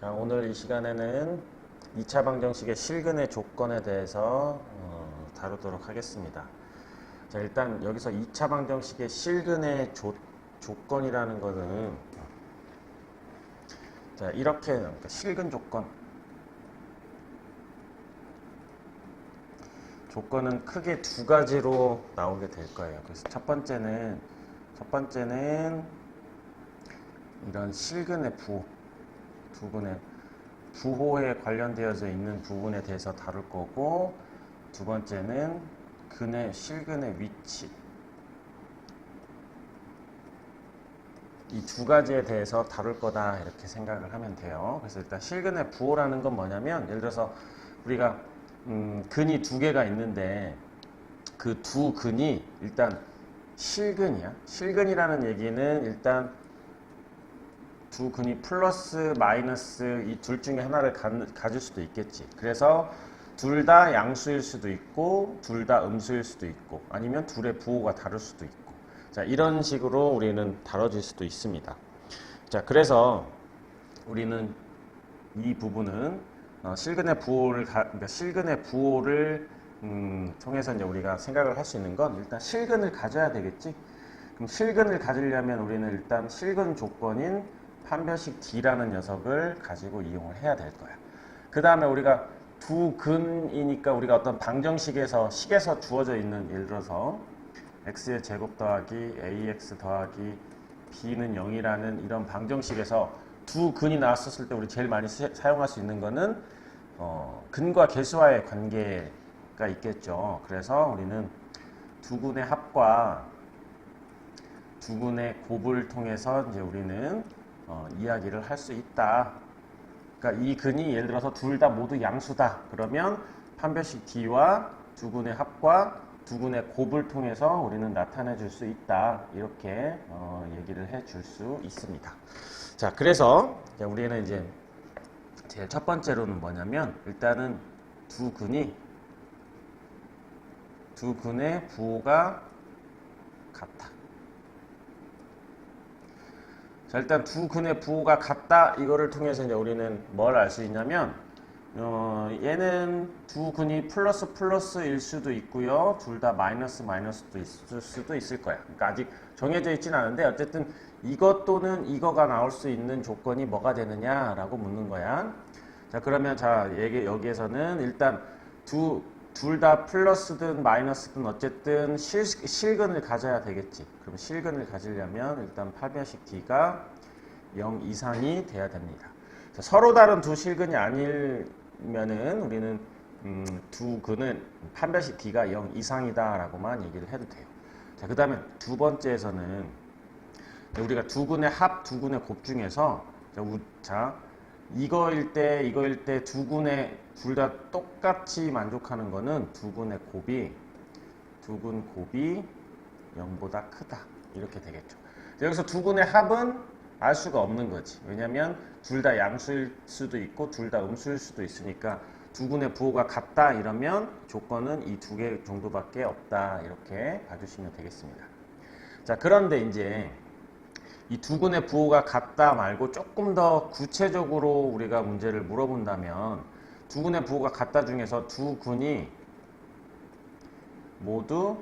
자, 오늘 이 시간에는 2차 방정식의 실근의 조건에 대해서 다루도록 하겠습니다. 자, 일단 여기서 2차 방정식의 실근의 조건이라는 것은 자, 이렇게 그러니까 실근 조건은 크게 두 가지로 나오게 될 거예요. 그래서 첫 번째는 이런 실근의 부분의 부호에 관련되어져 있는 부분에 대해서 다룰 거고, 두 번째는 실근의 위치, 이 두 가지에 대해서 다룰 거다 이렇게 생각을 하면 돼요. 그래서 일단 실근의 부호라는 건 뭐냐면, 예를 들어서 우리가 근이 두 개가 있는데 그 두 근이 일단 실근이야. 실근이라는 얘기는 일단 두 근이 플러스 마이너스 이 둘 중에 하나를 가질 수도 있겠지. 그래서 둘 다 양수일 수도 있고 둘 다 음수일 수도 있고 아니면 둘의 부호가 다를 수도 있고, 자, 이런 식으로 우리는 다뤄질 수도 있습니다. 자, 그래서 우리는 이 부분은 실근의 부호를 통해서 이제 우리가 생각을 할 수 있는 건, 일단 실근을 가져야 되겠지. 그럼 실근을 가지려면 우리는 일단 실근 조건인 판별식 D라는 녀석을 가지고 이용을 해야 될 거야. 그 다음에 우리가 두 근이니까 우리가 어떤 방정식에서 식에서 주어져 있는, 예를 들어서 x의 제곱 더하기 ax 더하기 b는 0이라는 이런 방정식에서 두 근이 나왔었을 때 우리 제일 많이 사용할 수 있는 거는 근과 계수와의 관계가 있겠죠. 그래서 우리는 두 근의 합과 두 근의 곱을 통해서 이제 우리는 이야기를 할 수 있다. 그러니까 이 근이 예를 들어서 둘 다 모두 양수다. 그러면 판별식 D와 두 근의 합과 두 근의 곱을 통해서 우리는 나타내 줄 수 있다. 이렇게 얘기를 해 줄 수 있습니다. 자, 그래서 우리는 이제 제일 첫 번째로는 뭐냐면, 일단은 두 근의 부호가 같다. 자, 일단 두 근의 부호가 같다. 이거를 통해서 이제 우리는 뭘 알 수 있냐면, 얘는 두 근이 플러스 플러스일 수도 있고요. 둘 다 마이너스 마이너스도 있을 수도 있을 거야. 그러니까 아직 정해져 있진 않은데, 어쨌든 이것 또는 이거가 나올 수 있는 조건이 뭐가 되느냐라고 묻는 거야. 자, 그러면 여기에서는 일단 둘 다 플러스든 마이너스든 어쨌든 실근을 가져야 되겠지. 그럼 실근을 가지려면 일단 판별식 D가 0 이상이 돼야 됩니다. 자, 서로 다른 두 실근이 아니면은 우리는 두 근은 판별식 D가 0 이상이다 라고만 얘기를 해도 돼요. 자, 그 다음에 두 번째에서는 우리가 두 근의 합, 두 근의 곱 중에서 이거일 때 두 근의 둘 다 똑같이 만족하는 거는 두 근의 곱이 0보다 크다. 이렇게 되겠죠. 여기서 두 근의 합은 알 수가 없는 거지. 왜냐면 둘 다 양수일 수도 있고 둘 다 음수일 수도 있으니까 두 근의 부호가 같다 이러면 조건은 이 두 개 정도밖에 없다. 이렇게 봐주시면 되겠습니다. 자, 그런데 이제 이 두 근의 부호가 같다 말고 조금 더 구체적으로 우리가 문제를 물어본다면, 두 근의 부호가 같다 중에서 두 근이 모두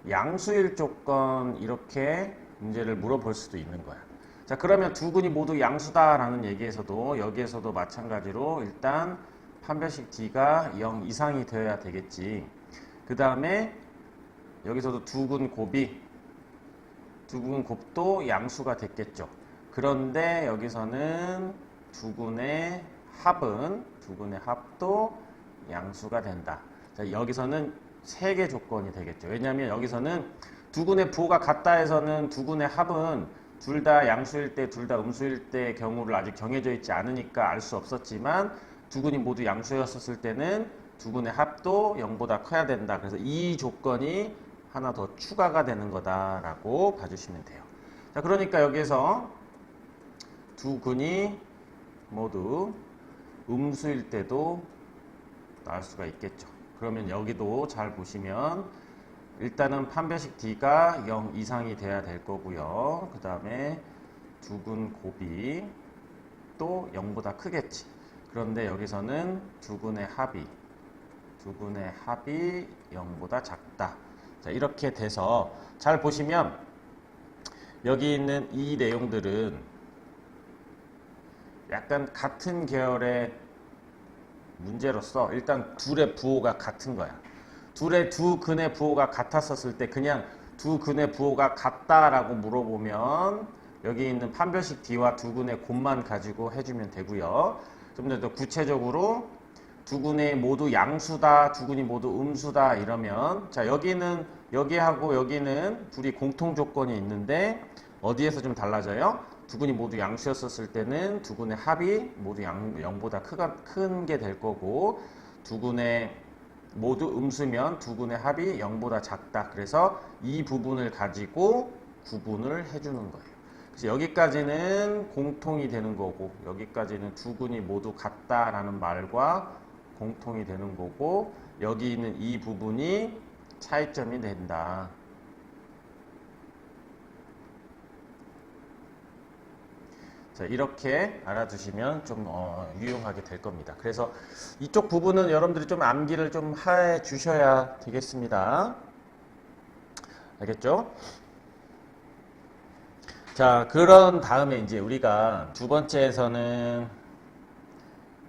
양수일 조건, 이렇게 문제를 물어볼 수도 있는 거야. 자, 그러면 두 근이 모두 양수다라는 얘기에서도 여기에서도 마찬가지로 일단 판별식 D가 0 이상이 되어야 되겠지. 그 다음에 여기서도 두 근 곱도 양수가 됐겠죠. 그런데 여기서는 두 근의 합도 양수가 된다. 자, 여기서는 세 개 조건이 되겠죠. 왜냐하면 여기서는 두 근의 부호가 같다 해서는 두 근의 합은 둘 다 양수일 때, 둘 다 음수일 때의 경우를 아직 정해져 있지 않으니까 알 수 없었지만, 두 근이 모두 양수였을 때는 두 근의 합도 0보다 커야 된다. 그래서 이 조건이 하나 더 추가가 되는 거다라고 봐주시면 돼요. 자, 그러니까 여기에서 두 근이 모두 음수일 때도 나올 수가 있겠죠. 그러면 여기도 잘 보시면 일단은 판별식 D가 0 이상이 돼야 될 거고요. 그 다음에 두 근 곱이 합도 0보다 크겠지. 그런데 여기서는 두근의 합이 0보다 작다. 자, 이렇게 돼서 잘 보시면 여기 있는 이 내용들은 약간 같은 계열의 문제로서 일단 둘의 부호가 같은 거야. 두 근의 부호가 같았었을 때 그냥 두 근의 부호가 같다라고 물어보면 여기 있는 판별식 D와 두 근의 곱만 가지고 해주면 되고요. 좀 더 구체적으로 두 근이 모두 양수다, 두 근이 모두 음수다 이러면 자 여기는 여기하고 여기는 둘이 공통 조건이 있는데 어디에서 좀 달라져요? 두 근이 모두 양수였었을 때는 두 근의 합이 모두 0보다 큰 게 될 거고 두 근의 모두 음수면 두 근의 합이 0보다 작다. 그래서 이 부분을 가지고 구분을 해주는 거예요. 그래서 여기까지는 공통이 되는 거고 여기까지는 두 근이 모두 같다라는 말과 공통이 되는 거고 여기 있는 이 부분이 차이점이 된다. 자, 이렇게 알아두시면 좀 유용하게 될 겁니다. 그래서 이쪽 부분은 여러분들이 좀 암기를 좀 해 주셔야 되겠습니다. 알겠죠? 자, 그런 다음에 이제 우리가 두 번째에서는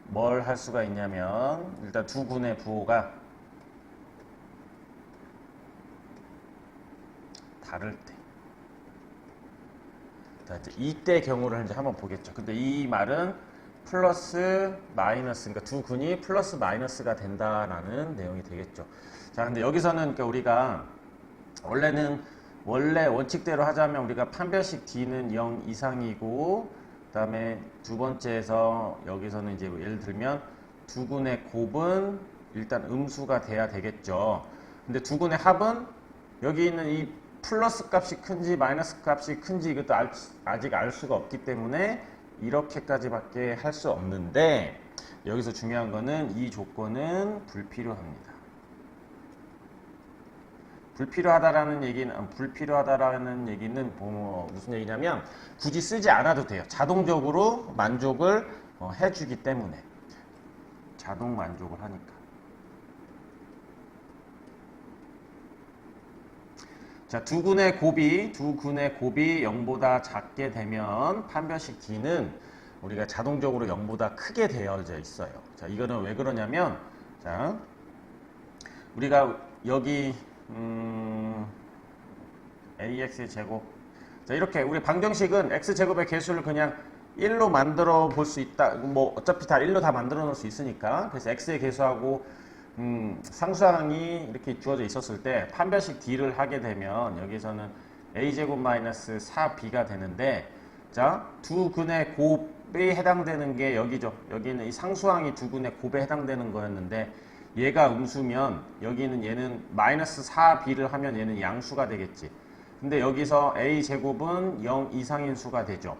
뭘 할 수가 있냐면 일단 두 근의 부호가 다를 때 이때 경우를 이제 한번 보겠죠. 근데 이 말은 플러스 마이너스, 그러니까 두 근이 플러스 마이너스가 된다라는 내용이 되겠죠. 자, 근데 여기서는 그러니까 우리가 원래 원칙대로 하자면 우리가 판별식 D는 0 이상이고, 그다음에 두 번째에서 여기서는 이제 예를 들면 두 근의 곱은 일단 음수가 돼야 되겠죠. 근데 두 근의 합은 여기 있는 이 플러스 값이 큰지 마이너스 값이 큰지 이것도 아직 알 수가 없기 때문에 이렇게까지밖에 할 수 없는데 여기서 중요한 거는 이 조건은 불필요합니다. 불필요하다라는 얘기는 무슨 얘기냐면 굳이 쓰지 않아도 돼요. 자동적으로 만족을 해주기 때문에 자동 만족을 하니까. 자, 두 근의 곱이 0보다 작게 되면 판별식 D는 우리가 자동적으로 0보다 크게 되어져 있어요. 자, 이거는 왜 그러냐면 자, 우리가 여기 AX의 제곱. 자, 이렇게 우리 방정식은 X제곱의 개수를 그냥 1로 만들어 볼 수 있다. 뭐 어차피 다 1로 다 만들어 놓을 수 있으니까. 그래서 X의 개수하고 상수항이 이렇게 주어져 있었을 때 판별식 D를 하게 되면 여기서는 A제곱 마이너스 4B가 되는데 자, 두 근의 곱에 해당되는 게 여기죠. 여기는 이 상수항이 두 근의 곱에 해당되는 거였는데 얘가 음수면 여기는 얘는 마이너스 4B를 하면 얘는 양수가 되겠지. 근데 여기서 A제곱은 0 이상인 수가 되죠.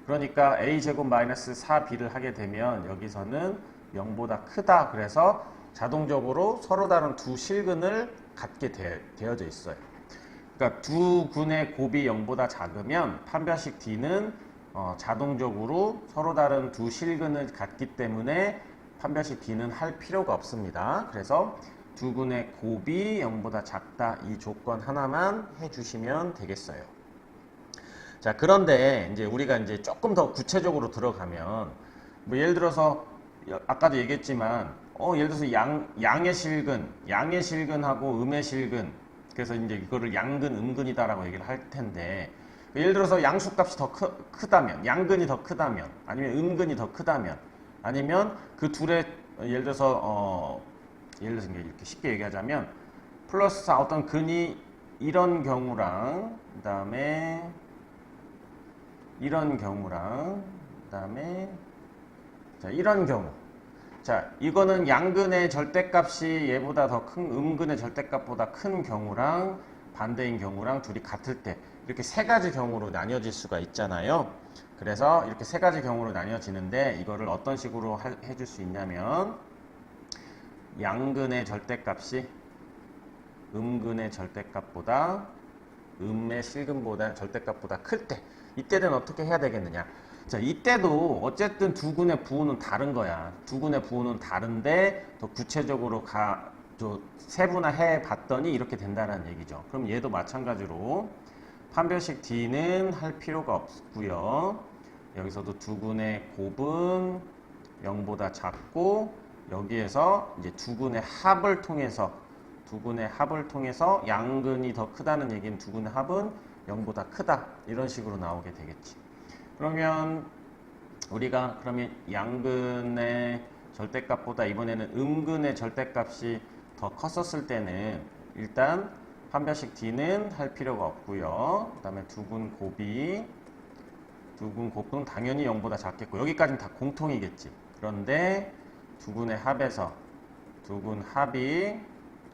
그러니까 A제곱 마이너스 4B를 하게 되면 여기서는 0보다 크다. 그래서 자동적으로 서로 다른 두 실근을 갖게 되어져 있어요. 그러니까 두 근의 곱이 0보다 작으면 판별식 D는 자동적으로 서로 다른 두 실근을 갖기 때문에 판별식 D는 할 필요가 없습니다. 그래서 두 근의 곱이 0보다 작다 이 조건 하나만 해주시면 되겠어요. 자, 그런데 이제 우리가 이제 조금 더 구체적으로 들어가면 뭐 예를 들어서 아까도 얘기했지만 예를 들어서 양의 실근하고 음의 실근 그래서 이제 이거를 양근 음근이다라고 얘기를 할 텐데 예를 들어서 양수값이 더 크다면 양근이 더 크다면 아니면 음근이 더 크다면 아니면 그 둘의 예를 들어서 이렇게 쉽게 얘기하자면 플러스 어떤 근이 이런 경우랑 그다음에 이런 경우랑 그다음에 자, 이런 경우. 자, 이거는 양근의 절대값이 얘보다 더 큰 음근의 절대값보다 큰 경우랑 반대인 경우랑 둘이 같을 때 이렇게 세 가지 경우로 나뉘어질 수가 있잖아요. 그래서 이렇게 세 가지 경우로 나뉘어지는데 이거를 어떤 식으로 해줄 수 있냐면 양근의 절대값이 음근의 절대값보다 음의 실근보다 절대값보다 클 때 이때는 어떻게 해야 되겠느냐. 자, 이때도 어쨌든 두 군의 부호는 다른 거야. 두 군의 부호는 다른데 더 구체적으로 세분화해 봤더니 이렇게 된다는 얘기죠. 그럼 얘도 마찬가지로 판별식 D는 할 필요가 없고요. 여기서도 두 군의 곱은 0보다 작고 여기에서 이제 두 군의 합을 통해서 양근이 더 크다는 얘기는 두 군의 합은 0보다 크다 이런 식으로 나오게 되겠지. 그러면 우리가 양근의 절대값보다 이번에는 음근의 절대값이 더 컸었을 때는 일단 판별식 D는 할 필요가 없고요. 그 다음에 두 군 곱은 당연히 0보다 작겠고 여기까지는 다 공통이겠지. 그런데 두 군의 합에서 두 군 합이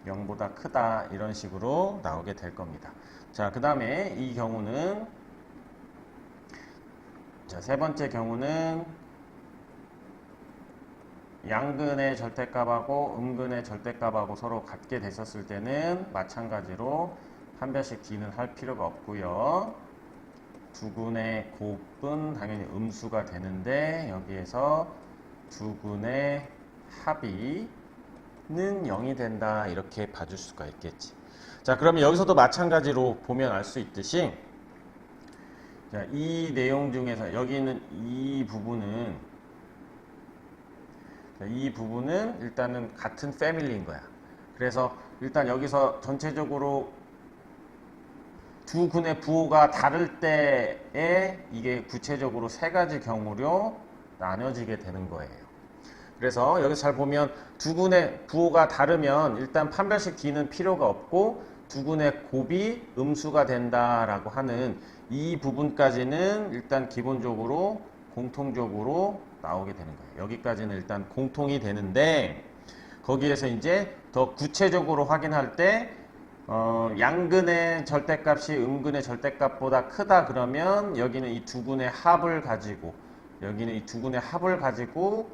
0보다 크다 이런 식으로 나오게 될 겁니다. 자, 그 다음에 이 경우는 세 번째 경우는 양근의 절대값하고 음근의 절대값하고 서로 같게 됐었을 때는 마찬가지로 판별식 D는 할 필요가 없고요. 두 군의 곱은 당연히 음수가 되는데 여기에서 두 군의 합이 는 0이 된다 이렇게 봐줄 수가 있겠지. 자, 그러면 여기서도 마찬가지로 보면 알 수 있듯이 자, 이 내용 중에서 여기 있는 이 부분은 일단은 같은 패밀리인 거야. 그래서 일단 여기서 전체적으로 두 군의 부호가 다를 때에 이게 구체적으로 세 가지 경우로 나눠지게 되는 거예요. 그래서 여기서 잘 보면 두 군의 부호가 다르면 일단 판별식 D는 필요가 없고 두 군의 곱이 음수가 된다라고 하는 이 부분까지는 일단 기본적으로 공통적으로 나오게 되는 거예요. 여기까지는 일단 공통이 되는데 거기에서 이제 더 구체적으로 확인할 때 양근의 절대값이 음근의 절대값보다 크다 그러면 여기는 이 두 군의 합을 가지고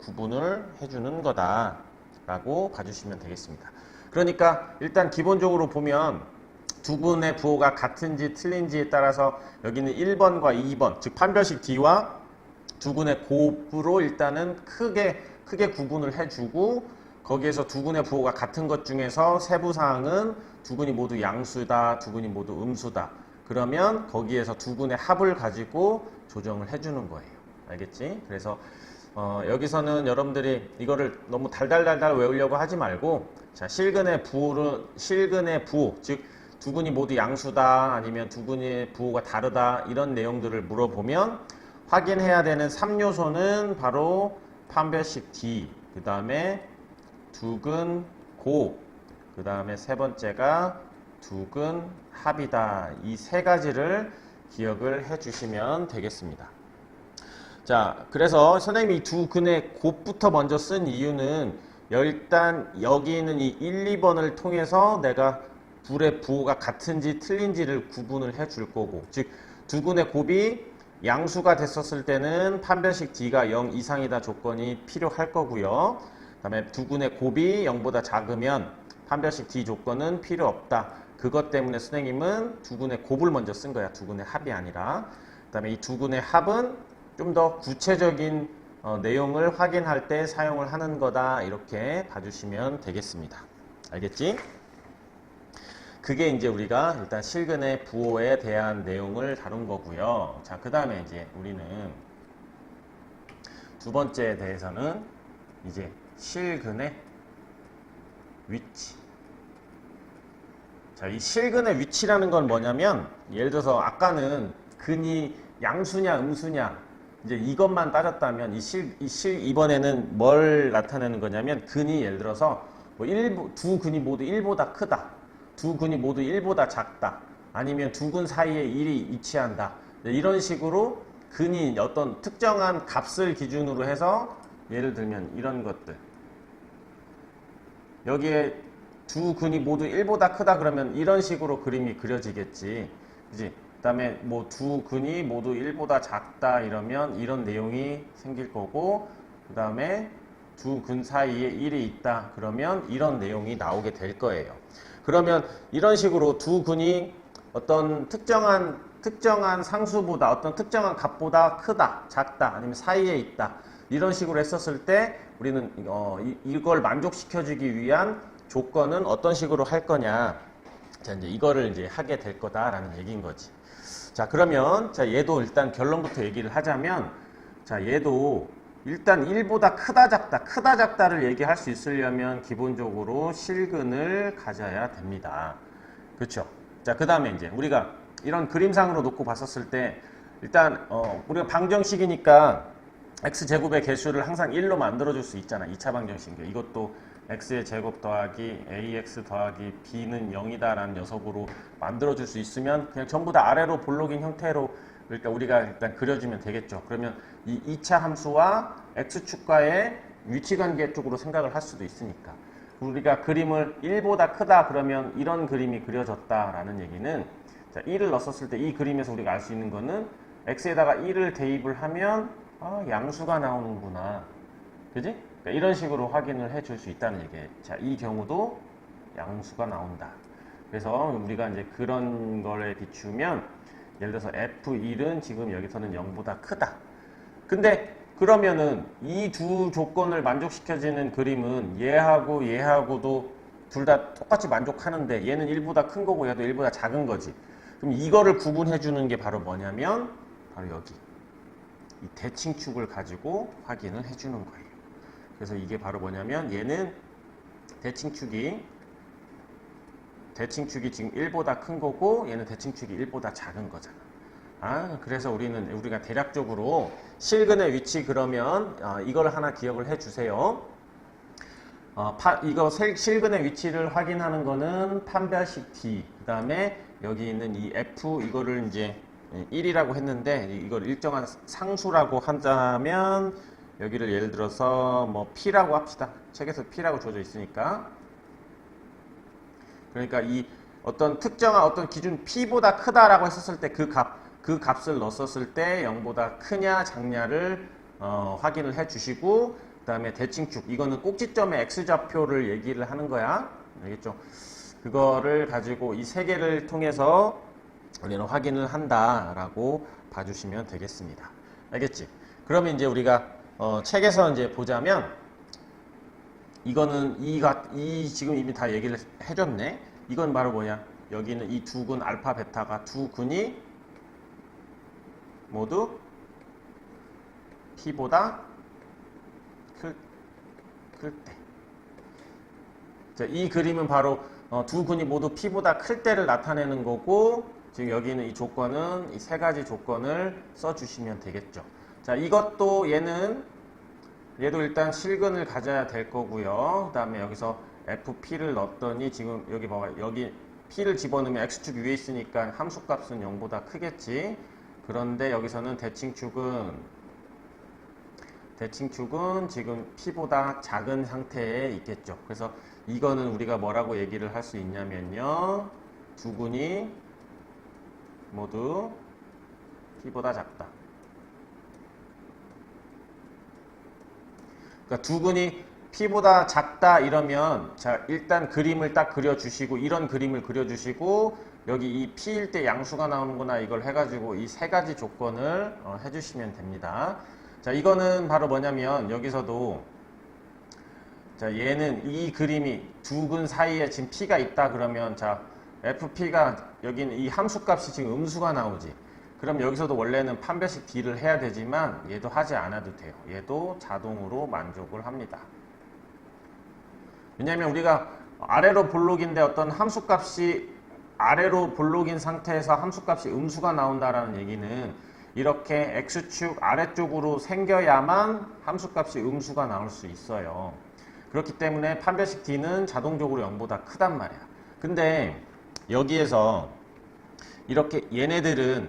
구분을 해주는 거다 라고 봐주시면 되겠습니다. 그러니까 일단 기본적으로 보면 두 군의 부호가 같은지 틀린지에 따라서 여기는 1번과 2번 즉 판별식 D와 두 군의 곱으로 일단은 크게 구분을 해주고 거기에서 두 군의 부호가 같은 것 중에서 세부사항은 두 군이 모두 양수다, 두 군이 모두 음수다. 그러면 거기에서 두 군의 합을 가지고 조정을 해주는 거예요. 알겠지? 그래서 여기서는 여러분들이 이거를 너무 달달달달 외우려고 하지 말고 자, 실근의 부호, 즉 두 군이 모두 양수다 아니면 두 군의 부호가 다르다 이런 내용들을 물어보면 확인해야 되는 3요소는 바로 판별식 D, 그 다음에 두근 곱, 그 다음에 세 번째가 두근 합이다. 이 세 가지를 기억을 해 주시면 되겠습니다. 자, 그래서 선생님이 두 근의 곱부터 먼저 쓴 이유는 일단 여기 있는 이 1, 2번을 통해서 내가 불의 부호가 같은지 틀린지를 구분을 해 줄 거고, 즉 두 근의 곱이 양수가 됐었을 때는 판별식 D가 0 이상이다 조건이 필요할 거고요. 그 다음에 두 근의 곱이 0보다 작으면 판별식 D 조건은 필요 없다. 그것 때문에 선생님은 두 근의 곱을 먼저 쓴 거야. 두 근의 합이 아니라. 그 다음에 이 두 근의 합은 좀 더 구체적인 내용을 확인할 때 사용을 하는 거다. 이렇게 봐주시면 되겠습니다. 알겠지? 그게 이제 우리가 일단 실근의 부호에 대한 내용을 다룬 거고요. 자, 그 다음에 이제 우리는 두 번째에 대해서는 이제 실근의 위치. 자, 이 실근의 위치라는 건 뭐냐면 예를 들어서 아까는 근이 양수냐 음수냐 이제 이것만 따졌다면 이번에는 뭘 나타내는 거냐면 근이 예를 들어서 두 근이 모두 1보다 크다. 두 근이 모두 1보다 작다. 아니면 두 근 사이에 1이 위치한다. 이런 식으로 근이 어떤 특정한 값을 기준으로 해서 예를 들면 이런 것들. 여기에 두 근이 모두 1보다 크다 그러면 이런 식으로 그림이 그려지겠지. 그지? 그 다음에 뭐 두 근이 모두 1보다 작다 이러면 이런 내용이 생길 거고, 그 다음에 두 근 사이에 1이 있다 그러면 이런 내용이 나오게 될 거예요. 그러면 이런 식으로 두 근이 어떤 특정한 특정한 상수보다 어떤 특정한 값보다 크다, 작다, 아니면 사이에 있다. 이런 식으로 했었을 때 우리는 이걸 만족시켜주기 위한 조건은 어떤 식으로 할 거냐. 자, 이제 이거를 이제 하게 될 거다라는 얘기인 거지. 자, 그러면 자, 얘도 일단 결론부터 얘기를 하자면 자, 얘도 일단 1보다 크다 작다를 얘기할 수 있으려면 기본적으로 실근을 가져야 됩니다. 그렇죠? 자, 그 다음에 이제 우리가 이런 그림상으로 놓고 봤었을 때 일단 우리가 방정식이니까 x제곱의 개수를 항상 1로 만들어줄 수 있잖아. 2차 방정식. 이것도 x의 제곱 더하기 ax 더하기 b는 0이다 라는 녀석으로 만들어줄 수 있으면 그냥 전부 다 아래로 볼록인 형태로 그러니까 우리가 일단 그려주면 되겠죠. 그러면 이 2차 함수와 x축과의 위치관계 쪽으로 생각을 할 수도 있으니까 우리가 그림을 1보다 크다 그러면 이런 그림이 그려졌다라는 얘기는 자, 1을 넣었을 때 이 그림에서 우리가 알 수 있는 거는 x에다가 1을 대입을 하면 양수가 나오는구나. 그지? 그러니까 이런 식으로 확인을 해 줄 수 있다는 얘기예요. 자, 이 경우도 양수가 나온다. 그래서 우리가 이제 그런 거에 비추면 예를 들어서 F1은 지금 여기서는 0보다 크다. 근데 그러면은 이 두 조건을 만족시켜지는 그림은 얘하고도 둘 다 똑같이 만족하는데 얘는 1보다 큰 거고 얘도 1보다 작은 거지. 그럼 이거를 구분해 주는 게 바로 뭐냐면 바로 여기 이 대칭축을 가지고 확인을 해 주는 거예요. 그래서 이게 바로 뭐냐면 얘는 대칭축이 지금 1보다 큰 거고 얘는 대칭축이 1보다 작은 거잖아. 그래서 우리가 대략적으로 실근의 위치 그러면 이걸 하나 기억을 해 주세요. 이거 실근의 위치를 확인하는 거는 판별식 D, 그 다음에 여기 있는 이 F 이거를 이제 1이라고 했는데 이걸 일정한 상수라고 한다면 여기를 예를 들어서 뭐 P라고 합시다. 책에서 P라고 줘져 있으니까. 그러니까 이 어떤 특정한 어떤 기준 P보다 크다라고 했었을 때 그 값을 넣었을 때 0보다 크냐 작냐를 확인을 해 주시고 그 다음에 대칭축 이거는 꼭지점의 x좌표를 얘기를 하는 거야. 알겠죠? 그거를 가지고 이 세 개를 통해서 우리는 확인을 한다라고 봐주시면 되겠습니다. 알겠지? 그러면 이제 우리가 책에서 이제 보자면 이거는 지금 이미 다 얘기를 해줬네. 이건 바로 뭐냐? 여기는 이 두 근 알파 베타가 두 근이 모두 P보다 클 때. 자, 이 그림은 바로 두 근이 모두 P보다 클 때를 나타내는 거고 지금 여기는 이 조건은 이 세 가지 조건을 써주시면 되겠죠. 자, 이것도 얘도 일단 실근을 가져야 될 거고요. 그 다음에 여기서 FP를 넣었더니 지금 여기 봐봐. 여기 P를 집어넣으면 X축 위에 있으니까 함수값은 0보다 크겠지. 그런데 여기서는 대칭축은 지금 P보다 작은 상태에 있겠죠. 그래서 이거는 우리가 뭐라고 얘기를 할 수 있냐면요. 두 근이 모두 P보다 작다. 그러니까 두 근이 P보다 작다 이러면 자 일단 그림을 딱 그려주시고 이런 그림을 그려주시고 여기 이 P일 때 양수가 나오는구나 이걸 해가지고 이 세 가지 조건을 해주시면 됩니다. 자 이거는 바로 뭐냐면 여기서도 자 얘는 이 그림이 두 근 사이에 지금 P가 있다 그러면 자 FP가 여기는 이 함수값이 지금 음수가 나오지. 그럼 여기서도 원래는 판별식 D를 해야 되지만 얘도 하지 않아도 돼요. 얘도 자동으로 만족을 합니다. 왜냐하면 우리가 아래로 볼록인데 어떤 함수값이 아래로 볼록인 상태에서 함수값이 음수가 나온다라는 얘기는 이렇게 X축 아래쪽으로 생겨야만 함수값이 음수가 나올 수 있어요. 그렇기 때문에 판별식 D는 자동적으로 0보다 크단 말이야. 근데 여기에서 이렇게 얘네들은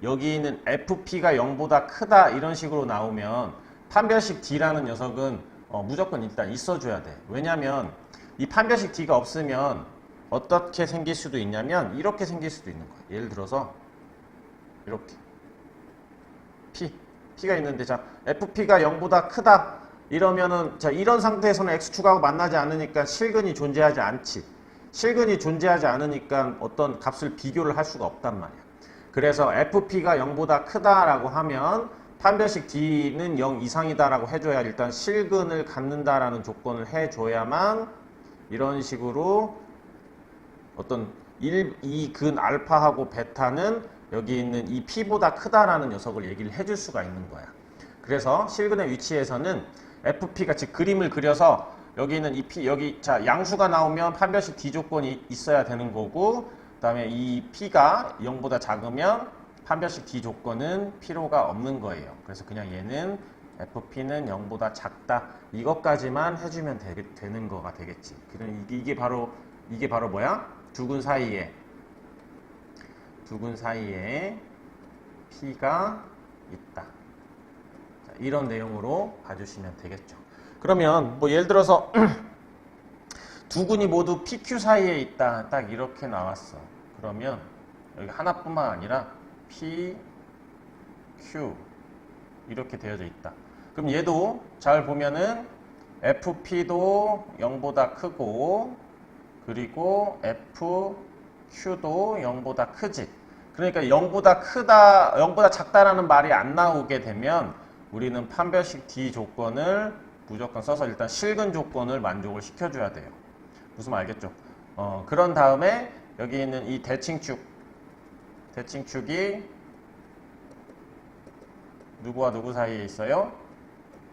여기 있는 FP가 0보다 크다 이런 식으로 나오면 판별식 D라는 녀석은 무조건 일단 있어줘야 돼. 왜냐면 이 판별식 D가 없으면 어떻게 생길 수도 있냐면 이렇게 생길 수도 있는 거야. 예를 들어서 이렇게 P가 있는데 자 FP가 0보다 크다 이러면은 자 이런 상태에서는 X축하고 만나지 않으니까 실근이 존재하지 않지. 실근이 존재하지 않으니까 어떤 값을 비교를 할 수가 없단 말이야. 그래서 FP가 0보다 크다라고 하면 판별식 D는 0 이상이다라고 해줘야 일단 실근을 갖는다라는 조건을 해줘야만 이런 식으로 어떤 1, 2근 알파하고 베타는 여기 있는 이 P보다 크다라는 녀석을 얘기를 해줄 수가 있는 거야. 그래서 실근의 위치에서는 FP가 즉 그림을 그려서 여기 있는 이 P, 여기 자 양수가 나오면 판별식 D 조건이 있어야 되는 거고, 그 다음에 이 P가 0보다 작으면 판별식 D 조건은 필요가 없는 거예요. 그래서 그냥 얘는 FP는 0보다 작다 이것까지만 해주면 되는 거가 되겠지. 그럼 이게 바로 뭐야? 두근 사이에 P가 있다. 자, 이런 내용으로 봐주시면 되겠죠. 그러면 뭐 예를 들어서 두근이 모두 PQ 사이에 있다. 딱 이렇게 나왔어. 그러면 여기 하나뿐만 아니라 P, Q 이렇게 되어져 있다. 그럼 얘도 잘 보면은 FP도 0보다 크고 그리고 FQ도 0보다 크지. 그러니까 0보다 크다, 0보다 작다라는 말이 안 나오게 되면 우리는 판별식 D 조건을 무조건 써서 일단 실근 조건을 만족을 시켜줘야 돼요. 무슨 말 알겠죠? 그런 다음에 여기 있는 이 대칭축이 누구와 누구 사이에 있어요?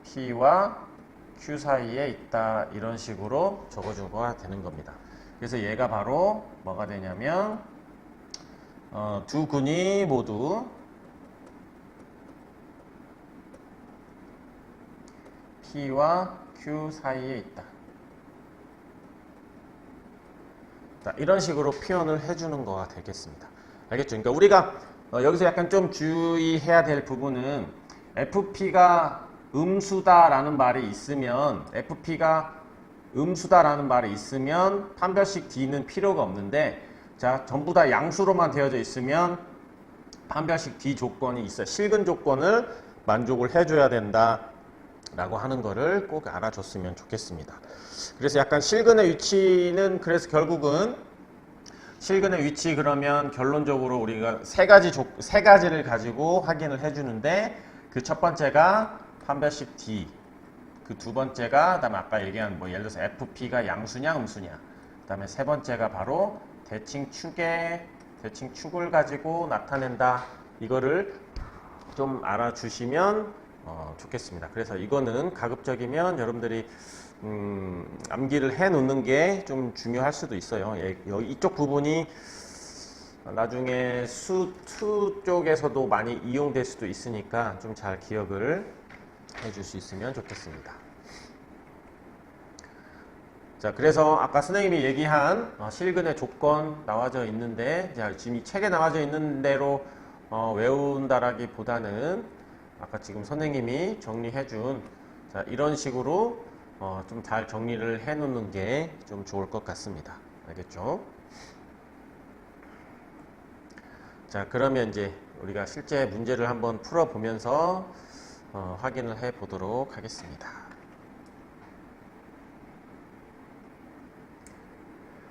P와 Q 사이에 있다. 이런 식으로 적어주가 되는 겁니다. 그래서 얘가 바로 뭐가 되냐면 두 근이 모두 P와 Q 사이에 있다. 자, 이런 식으로 표현을 해주는 거가 되겠습니다. 알겠죠? 그러니까 우리가 여기서 약간 좀 주의해야 될 부분은 FP가 음수다라는 말이 있으면 판별식 D는 필요가 없는데, 자, 전부 다 양수로만 되어져 있으면 판별식 D 조건이 있어요. 실근 조건을 만족을 해줘야 된다라고 하는 거를 꼭 알아줬으면 좋겠습니다. 그래서 약간 실근의 위치는 그래서 결국은 실근의 위치 그러면 결론적으로 우리가 세 가지를 가지고 확인을 해주는데, 그 첫 번째가 판별식 D, 그 두 번째가 그다음에 아까 얘기한 뭐 예를 들어서 FP가 양수냐 음수냐, 그다음에 세 번째가 바로 대칭축을 가지고 나타낸다. 이거를 좀 알아주시면 좋겠습니다. 그래서 이거는 가급적이면 여러분들이 암기를 해 놓는 게 좀 중요할 수도 있어요. 이쪽 부분이 나중에 수2 쪽에서도 많이 이용될 수도 있으니까 좀 잘 기억을 해줄 수 있으면 좋겠습니다. 자, 그래서 아까 선생님이 얘기한 실근의 조건 나와져 있는데, 자, 지금 이 책에 나와져 있는 대로 외운다라기보다는 아까 지금 선생님이 정리해준 이런 식으로 좀 잘 정리를 해 놓는 게 좀 좋을 것 같습니다. 알겠죠? 자, 그러면 이제 우리가 실제 문제를 한번 풀어보면서 확인을 해 보도록 하겠습니다.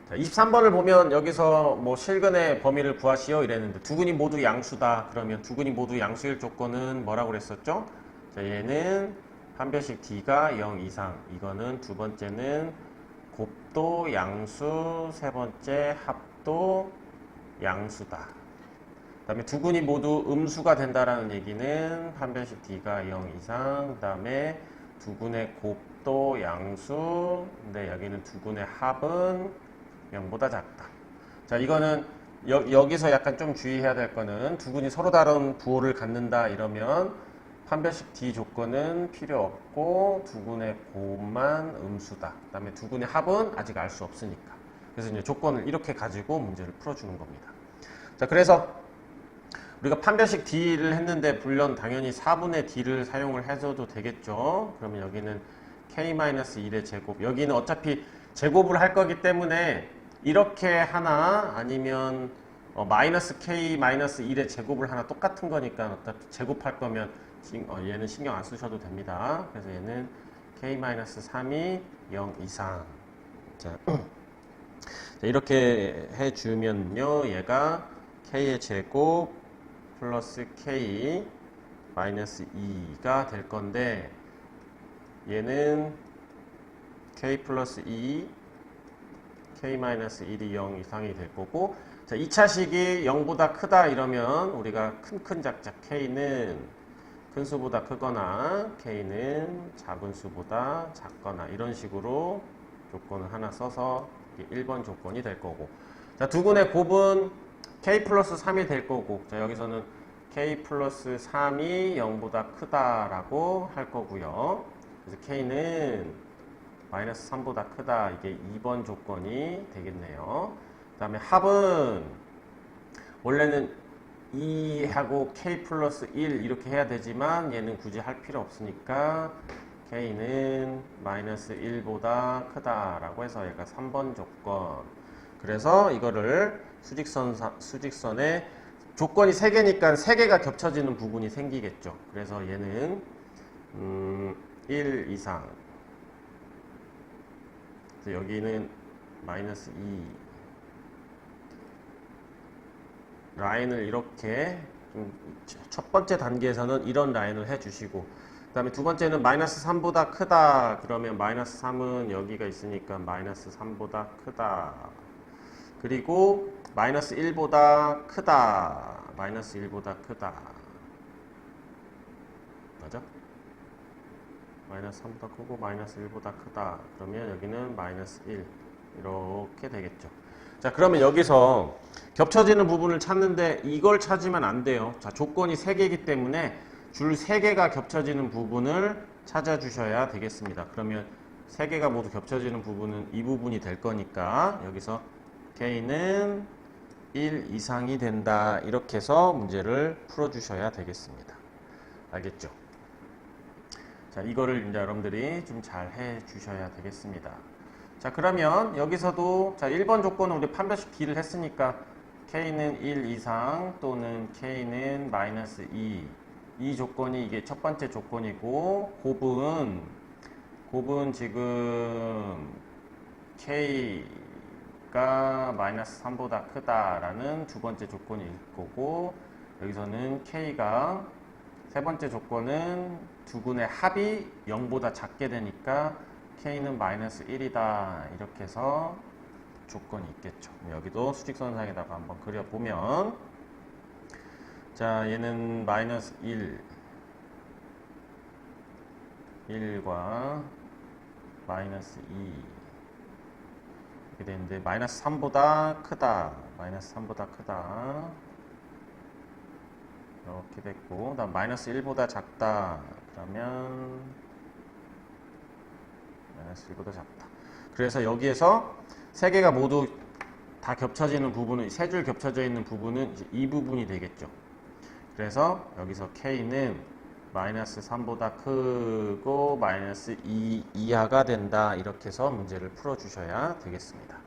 자, 23번을 보면 여기서 뭐 실근의 범위를 구하시오 이랬는데, 두 근이 모두 양수다. 그러면 두 근이 모두 양수일 조건은 뭐라고 그랬었죠? 자, 얘는 판별식 D가 0 이상, 이거는 두 번째는 곱도 양수, 세 번째 합도 양수다. 그 다음에 두 근이 모두 음수가 된다라는 얘기는 판별식 D가 0 이상, 그 다음에 두 근의 곱도 양수, 근데 여기는 두 근의 합은 0보다 작다. 자, 이거는 여기서 약간 좀 주의해야 될 거는 두 근이 서로 다른 부호를 갖는다 이러면 판별식 D 조건은 필요 없고 두 근의 곱만 음수다. 그 다음에 두 근의 합은 아직 알 수 없으니까. 그래서 이제 조건을 이렇게 가지고 문제를 풀어주는 겁니다. 자, 그래서 우리가 판별식 D를 했는데 물론 당연히 4분의 D를 사용을 해줘도 되겠죠. 그러면 여기는 K-1의 제곱, 여기는 어차피 제곱을 할 거기 때문에 이렇게 하나 아니면 마이너스 K-1의 제곱을 하나 똑같은 거니까 어차피 제곱할 거면 얘는 신경 안 쓰셔도 됩니다. 그래서 얘는 K-3이 0 이상. 자, 이렇게 해주면요, 얘가 K의 제곱 플러스 K 마이너스 2가 될 건데, 얘는 K 플러스 2, K 마이너스 1이 0 이상이 될 거고, 자, 2차식이 0보다 크다 이러면 우리가 큰 작작 K는 큰 수보다 크거나 K는 작은 수보다 작거나 이런 식으로 조건을 하나 써서 1번 조건이 될 거고, 자, 두근의 곱은 K 플러스 3이 될 거고, 자, 여기서는 K 플러스 3이 0보다 크다라고 할 거고요. 그래서 K는 마이너스 3보다 크다, 이게 2번 조건이 되겠네요. 그 다음에 합은 원래는 2하고 K 플러스 1 이렇게 해야 되지만 얘는 굳이 할 필요 없으니까 K는 마이너스 1보다 크다라고 해서 얘가 3번 조건. 그래서 이거를 수직선에 조건이 3개니까 3개가 겹쳐지는 부분이 생기겠죠. 그래서 얘는 1 이상, 그래서 여기는 마이너스 2 라인을 이렇게 첫 번째 단계에서는 이런 라인을 해주시고, 그 다음에 두 번째는 마이너스 3보다 크다 그러면 마이너스 3은 여기가 있으니까 마이너스 3보다 크다, 그리고 마이너스 1보다 크다, 마이너스 1보다 크다, 맞아? 마이너스 3보다 크고 마이너스 1보다 크다 그러면 여기는 마이너스 1 이렇게 되겠죠. 자, 그러면 여기서 겹쳐지는 부분을 찾는데 이걸 찾으면 안 돼요. 자, 조건이 3개이기 때문에 줄 3개가 겹쳐지는 부분을 찾아주셔야 되겠습니다. 그러면 3개가 모두 겹쳐지는 부분은 이 부분이 될 거니까 여기서 K는 1 이상이 된다, 이렇게 해서 문제를 풀어주셔야 되겠습니다. 알겠죠? 자, 이거를 이제 여러분들이 좀 잘 해주셔야 되겠습니다. 자, 그러면 여기서도 자, 1번 조건은 우리 판별식 D를 했으니까 K는 1 이상 또는 K는 마이너스 2, 이 조건이 이게 첫 번째 조건이고, 곱은 지금 K가 마이너스 3보다 크다라는 두 번째 조건일 거고, 여기서는 K가 세 번째 조건은 두근의 합이 0보다 작게 되니까 K는 마이너스 1이다, 이렇게 해서 조건이 있겠죠. 여기도 수직선상에다가 한번 그려보면, 자, 얘는 마이너스 1과 마이너스 2 이렇게 되는데, 마이너스 3보다 크다, 마이너스 3보다 크다 이렇게 됐고, 다음 마이너스 1보다 작다 그러면 마이너스 1보다 작다. 그래서 여기에서 3개가 모두 다 겹쳐지는 부분은, 3줄 겹쳐져 있는 부분은 이제 이 부분이 되겠죠. 그래서 여기서 K는 마이너스 3보다 크고 마이너스 2 이하가 된다, 이렇게 해서 문제를 풀어주셔야 되겠습니다.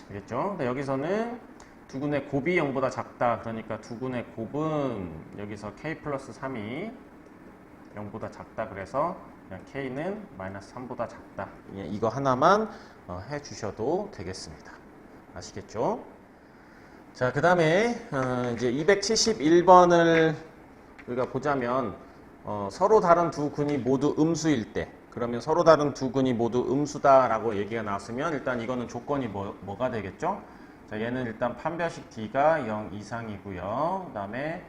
알겠죠? 여기서는 두근의 곱이 0보다 작다, 그러니까 두근의 곱은 여기서 K 플러스 3이 0보다 작다, 그래서 그냥 K는 마이너스 3보다 작다, 이거 하나만 해주셔도 되겠습니다. 아시겠죠? 자, 그 다음에 이제 271번을 우리가 보자면, 서로 다른 두 근이 모두 음수일 때, 그러면 서로 다른 두 근이 모두 음수다라고 얘기가 나왔으면 일단 이거는 조건이 뭐가 되겠죠? 자, 얘는 일단 판별식 D가 0 이상이고요. 그 다음에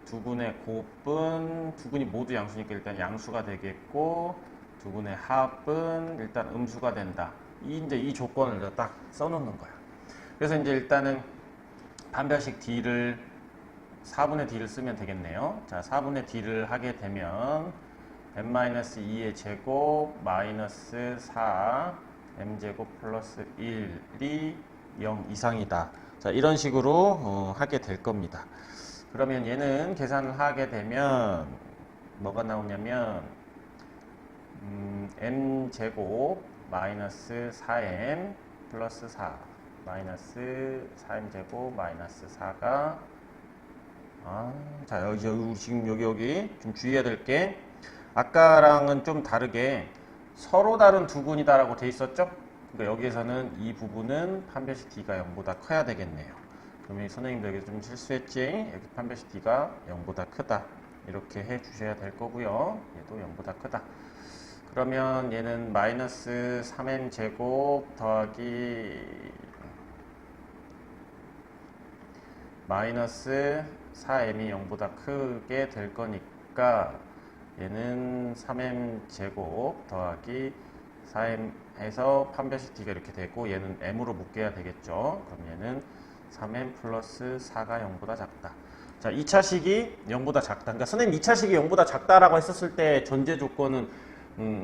두 근의 곱은, 두 근이 모두 양수니까 일단 양수가 되겠고, 두 근의 합은 일단 음수가 된다. 이제 이 조건을 딱 써놓는 거야. 그래서 이제 일단은 판별식 D를 4분의 D를 쓰면 되겠네요. 자, 4분의 D를 하게 되면 n-2의 제곱 마이너스 4 m제곱 플러스 1이 0 이상이다. 자, 이런 식으로 하게 될 겁니다. 그러면 얘는 계산을 하게 되면 뭐가 나오냐면 m제곱 마이너스 4m 플러스 4 마이너스 4m제곱 마이너스 4가 자, 여기 지금 여기 좀 주의해야 될 게, 아까랑은 좀 다르게 서로 다른 두 근이다 라고 돼 있었죠? 그러니까 여기에서는 이 부분은 판별식 D가 0보다 커야 되겠네요. 그러면 선생님도 여기 좀 실수했지? 여기 판별식 D가 0보다 크다. 이렇게 해 주셔야 될 거고요. 얘도 0보다 크다. 그러면 얘는 마이너스 3m 제곱 더하기 마이너스 4m이 0보다 크게 될 거니까 얘는 3m 제곱 더하기 4m 해서 판별식 D가 이렇게 되고 얘는 m으로 묶여야 되겠죠. 그럼 얘는 3m 플러스 4가 0보다 작다. 자, 2차식이 0보다 작다. 그러니까 선생님 2차식이 0보다 작다라고 했었을 때 전제 조건은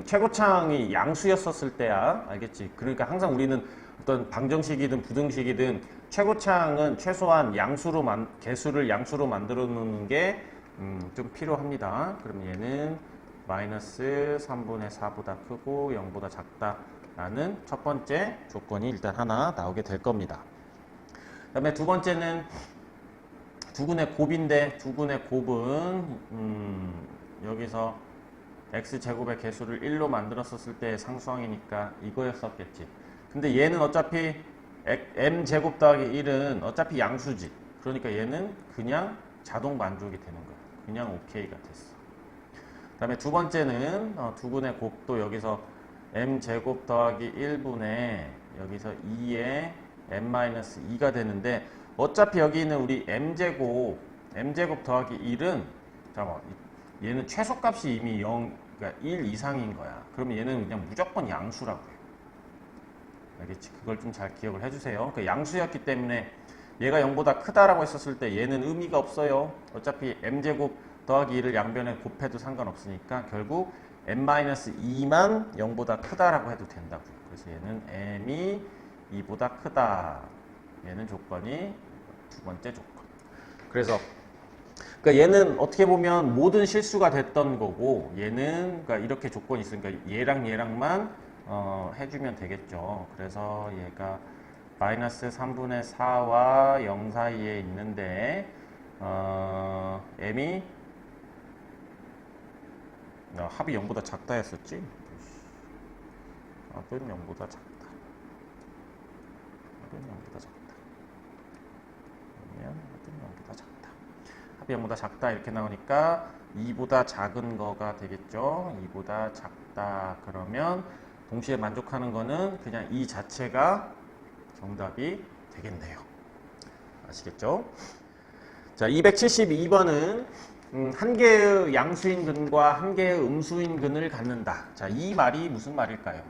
최고창이 양수였었을 때야. 알겠지? 그러니까 항상 우리는 어떤 방정식이든 부등식이든 최고창은 최소한 개수를 양수로 만들어 놓는 게 좀 필요합니다. 그럼 얘는 마이너스 3분의 4보다 크고 0보다 작다라는 첫 번째 조건이 일단 하나 나오게 될 겁니다. 그 다음에 두 번째는 두근의 곱인데 두근의 곱은 여기서 x제곱의 개수를 1로 만들었었을 때 상수항이니까 이거였었겠지. 근데 얘는 어차피 m제곱 더하기 1은 어차피 양수지. 그러니까 얘는 그냥 자동 만족이 되는 거야. 그냥 OK가 됐어. 그 다음에 두 번째는 두근의 곱도 여기서 m제곱 더하기 1분의 여기서 2에 m-2가 되는데 어차피 여기 있는 우리 m제곱 더하기 1은 잠깐만 얘는 최소값이 이미 0, 그러니까 1 이상인 거야. 그러면 얘는 그냥 무조건 양수라고 해요. 알겠지? 그걸 좀 잘 기억을 해주세요. 그 양수였기 때문에 얘가 0보다 크다라고 했었을 때 얘는 의미가 없어요. 어차피 m제곱 더하기 2를 양변에 곱해도 상관없으니까 결국 m-2만 0보다 크다라고 해도 된다고요. 그래서 얘는 m이 2보다 크다. 얘는 조건이 두 번째 조건. 그래서 그러니까 얘는 어떻게 보면 모든 실수가 됐던 거고 얘는 그러니까 이렇게 조건이 있으니까 얘랑만 해주면 되겠죠. 그래서 얘가 마이너스 3분의 4와 0 사이에 있는데 m이 합이 0보다 작다 했었지? 합은 0보다 작다. 합은 0보다 작다. 그러면 합은 0보다 작다. 합이 0보다 작다 이렇게 나오니까 2보다 작은 거가 되겠죠. 2보다 작다. 그러면 동시에 만족하는 거는 그냥 이 자체가 정답이 되겠네요. 아시겠죠? 자, 272번은 한 개의 양수인 근과 한 개의 음수인 근을 갖는다. 자, 이 말이 무슨 말일까요?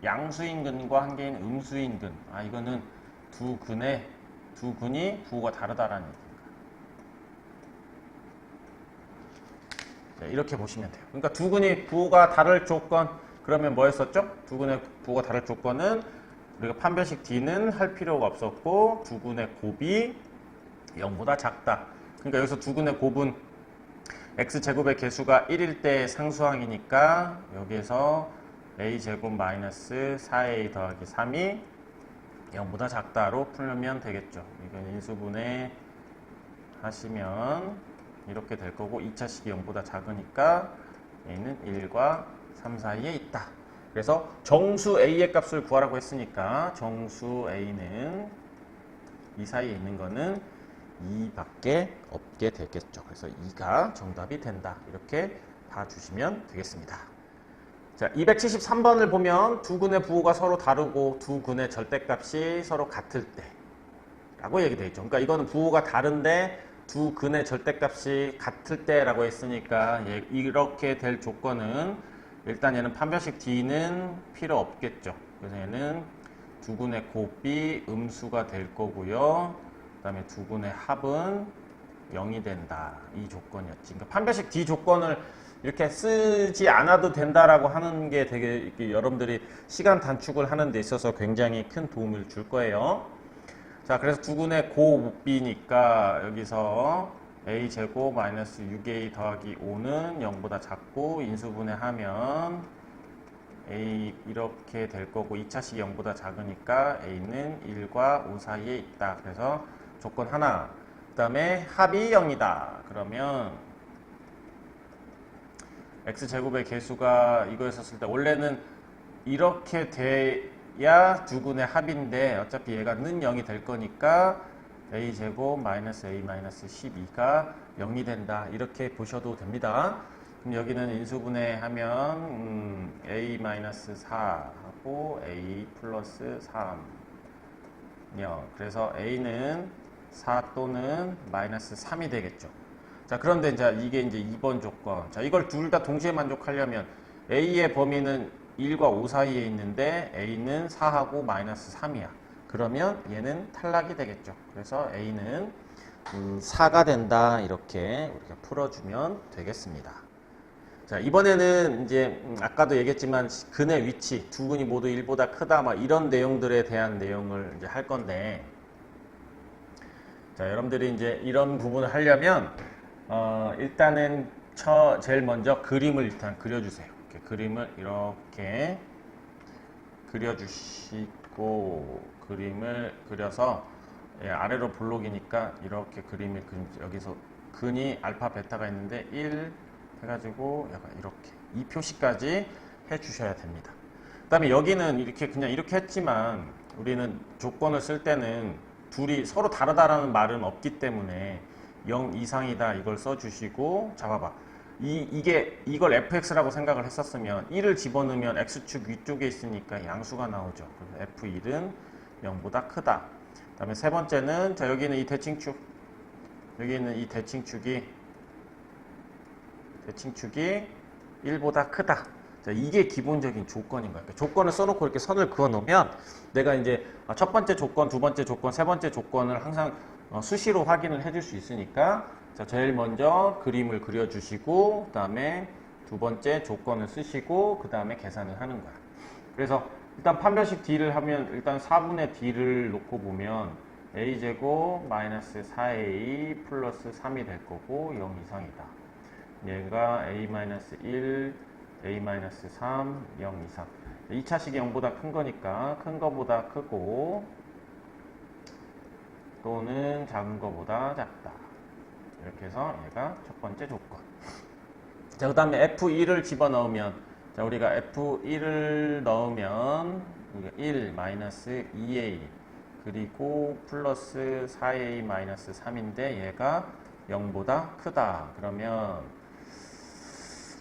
양수인 근과 한 개인 음수인 근. 이거는 두 근이 부호가 다르다라는 얘기입니다. 네, 이렇게 보시면 돼요. 그러니까 두 근이 부호가 다를 조건, 그러면 뭐였었죠? 두 근의 부호가 다를 조건은 우리가 판별식 D는 할 필요가 없었고 두 근의 곱이 0보다 작다. 그러니까 여기서 두 근의 곱은 x제곱의 개수가 1일 때 상수항이니까 여기에서 a제곱 마이너스 4a 더하기 3이 0보다 작다로 풀면 되겠죠. 이건 인수분해 하시면 이렇게 될 거고 2차식이 0보다 작으니까 a는 1과 3 사이에 있다. 그래서 정수 a의 값을 구하라고 했으니까 정수 a는 이 사이에 있는 거는 2밖에 없게 되겠죠. 그래서 2가 정답이 된다. 이렇게 봐주시면 되겠습니다. 자, 273번을 보면 두 근의 부호가 서로 다르고 두 근의 절대값이 서로 같을 때 라고 얘기되어 있죠. 그러니까 이거는 부호가 다른데 두 근의 절대값이 같을 때라고 했으니까 이렇게 될 조건은 일단 얘는 판별식 D는 필요 없겠죠. 그래서 얘는 두 근의 곱이 음수가 될 거고요. 그 다음에 두 근의 합은 0이 된다. 이 조건이었지. 그러니까 판별식 D 조건을 이렇게 쓰지 않아도 된다라고 하는 게 되게 이렇게 여러분들이 시간 단축을 하는 데 있어서 굉장히 큰 도움을 줄 거예요. 자, 그래서 두 근의 곱이니까 여기서 a제곱 마이너스 6a 더하기 5는 0보다 작고 인수분해하면 a 이렇게 될 거고 2차식이 0보다 작으니까 a는 1과 5 사이에 있다. 그래서 조건 하나. 그 다음에 합이 0이다. 그러면 x제곱의 개수가 이거였었을 때 원래는 이렇게 돼야 두 근의 합인데 어차피 얘가 는 0이 될 거니까 a제곱 마이너스 a 마이너스 12가 0이 된다. 이렇게 보셔도 됩니다. 그럼 여기는 인수분해하면 a 마이너스 4하고 a 플러스 3 0. 그래서 a는 4 또는 마이너스 3이 되겠죠. 자, 그런데 이게 이제 2번 조건. 자, 이걸 둘 다 동시에 만족하려면 a의 범위는 1과 5 사이에 있는데 a는 4하고 마이너스 3이야. 그러면 얘는 탈락이 되겠죠. 그래서 a는 4가 된다. 이렇게 우리가 풀어주면 되겠습니다. 자, 이번에는 이제 아까도 얘기했지만 근의 위치, 두 근이 모두 1보다 크다, 막 이런 내용들에 대한 내용을 이제 할 건데, 자, 여러분들이 이제 이런 부분을 하려면 일단은 제일 먼저 그림을 일단 그려주세요. 이렇게 그림을 이렇게 그려주시고 그림을 그려서 아래로 볼록이니까 이렇게 그림을 여기서 근이 알파 베타가 있는데 1 해가지고 약간 이렇게 이 표시까지 해주셔야 됩니다. 그 다음에 여기는 이렇게 그냥 이렇게 했지만 우리는 조건을 쓸 때는 둘이 서로 다르다라는 말은 없기 때문에 0 이상이다 이걸 써주시고, 자 봐봐, 이걸 fx라고 생각을 했었으면 1을 집어넣으면 x축 위쪽에 있으니까 양수가 나오죠. 그래서 f1은 0보다 크다. 그 다음에 세 번째는, 자 여기는 이 대칭축, 여기 있는 이 대칭축이 1보다 크다. 자, 이게 기본적인 조건인 거야. 조건을 써놓고 이렇게 선을 그어 놓으면 내가 이제 첫 번째 조건, 두 번째 조건, 세 번째 조건을 항상 수시로 확인을 해줄 수 있으니까, 자, 제일 먼저 그림을 그려주시고, 그 다음에 두 번째 조건을 쓰시고, 그 다음에 계산을 하는 거야. 그래서 일단 판별식 d를 하면 일단 4분의 d를 놓고 보면 a제곱 마이너스 4a 플러스 3이 될 거고 0 이상이다. 얘가 a-1, a-3, 0 이상. 2차식이 0보다 큰 거니까 큰 거보다 크고 또는 작은 거보다 작다. 이렇게 해서 얘가 첫 번째 조건. 자, 그 다음에 f1을 집어넣으면, 자, 우리가 f1을 넣으면 1 마이너스 2a 그리고 플러스 4a 마이너스 3인데 얘가 0보다 크다. 그러면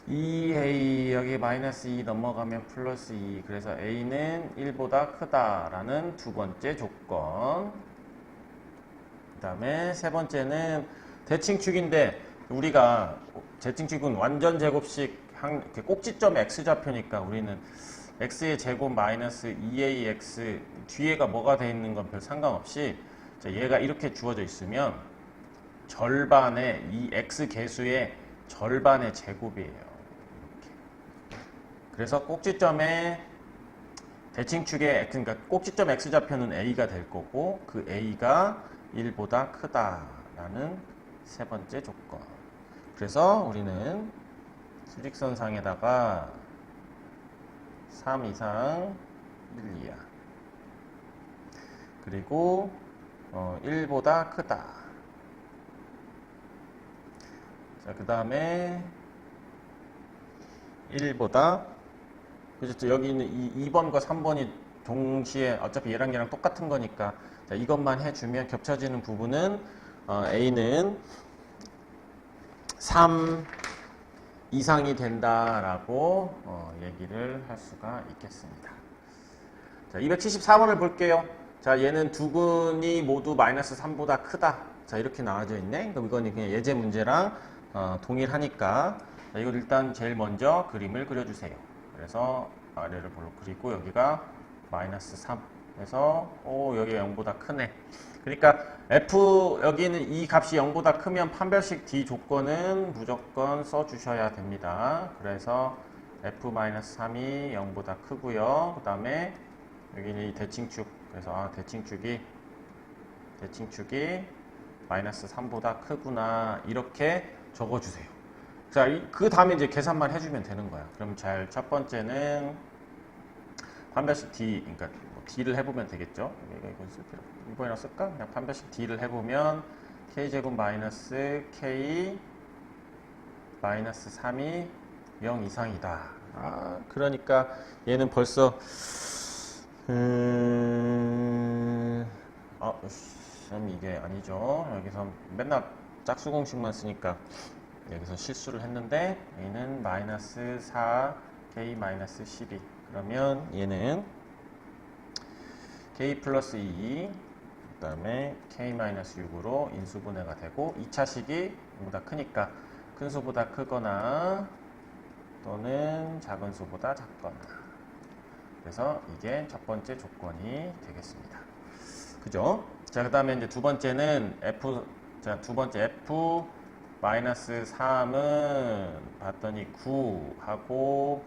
2a 여기 마이너스 2 넘어가면 플러스 2, 그래서 a는 1보다 크다라는 두 번째 조건. 그 다음에 세 번째는 대칭축인데, 우리가 대칭축은 완전 제곱식 꼭지점 x좌표니까 우리는 x의 제곱 마이너스 2ax 뒤에가 뭐가 돼 있는 건 별 상관없이, 자, 얘가 이렇게 주어져 있으면 절반의 이 x 개수의 절반의 제곱이에요. 이렇게. 그래서 꼭지점의 대칭축의 그러니까 꼭지점 x좌표는 a가 될 거고 그 a가 1보다 크다라는 세 번째 조건. 그래서 우리는 수직선상에다가 3 이상 1 이하 그리고 1보다 크다. 자, 그 다음에 1보다, 그렇죠. 여기 있는 2번과 3번이 동시에 어차피 얘랑 얘랑 똑같은 거니까, 자, 이것만 해주면 겹쳐지는 부분은 A는 3 이상이 된다라고 얘기를 할 수가 있겠습니다. 자, 274번을 볼게요. 자, 얘는 두 근이 모두 마이너스 3보다 크다. 자, 이렇게 나와져 있네. 그럼 이거는 그냥 예제 문제랑 동일하니까, 자, 이걸 일단 제일 먼저 그림을 그려주세요. 그래서 아래를 볼록 그리고 여기가 마이너스 3 해서 여기가 0보다 크네. 그러니까 f 여기는 이 값이 0보다 크면 판별식 d 조건은 무조건 써주셔야 됩니다. 그래서 f-3이 0보다 크고요. 그 다음에 여기는 이 대칭축, 그래서 대칭축이 마이너스 3보다 크구나, 이렇게 적어주세요. 자, 그 다음에 이제 계산만 해주면 되는 거야. 그럼 첫 번째는 판별식 d, 그러니까 뭐 d를 해보면 되겠죠. 이번이나 쓸까? 그냥 판별식 d를 해보면 k제곱 마이너스 k 마이너스 3이 0 이상이다. 그러니까 얘는 벌써 지금 이게 아니죠. 여기서 맨날 짝수 공식만 쓰니까 여기서 실수를 했는데 A는 마이너스 4, K 마이너스 12. 그러면 얘는 K 플러스 2, 그 다음에 K 마이너스 6으로 인수분해가 되고 2차식이 보다 크니까 큰 수보다 크거나 또는 작은 수보다 작거나. 그래서 이게 첫 번째 조건이 되겠습니다. 그죠? 자, 그 다음에 이제 두 번째는 두 번째 F 마이너스 3은 봤더니 9하고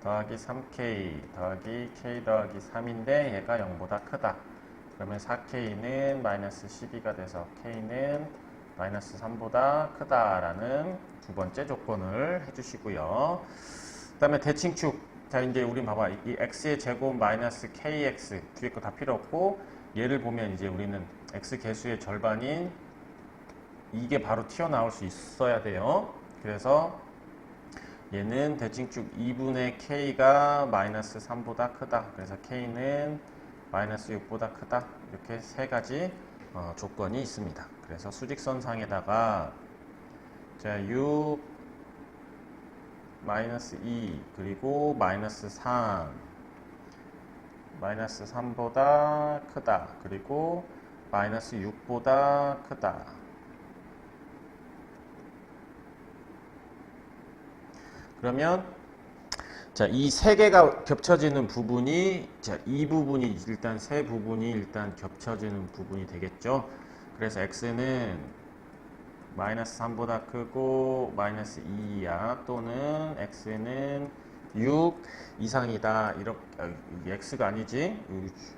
더하기 3K 더하기 K 더하기 3인데 얘가 0보다 크다. 그러면 4K는 마이너스 12가 돼서 K는 마이너스 3보다 크다라는 두 번째 조건을 해주시고요. 그 다음에 대칭축. 자, 이제 우린 봐봐. 이 X의 제곱 마이너스 KX 뒤에 거 다 필요 없고 얘를 보면 이제 우리는 X 개수의 절반인 이게 바로 튀어나올 수 있어야 돼요. 그래서 얘는 대칭축 2분의 K가 마이너스 3보다 크다. 그래서 K는 마이너스 6보다 크다. 이렇게 세 가지 조건이 있습니다. 그래서 수직선상에다가 자, 6 마이너스 2 그리고 마이너스 3 마이너스 3보다 크다. 그리고 마이너스 6보다 크다. 그러면 자, 이 세 개가 겹쳐지는 부분이 자, 이 부분이 일단 세 부분이 일단 겹쳐지는 부분이 되겠죠. 그래서 x는 마이너스 3보다 크고 마이너스 2야 또는 x는 6 이상이다. 이렇게 x가 아니지.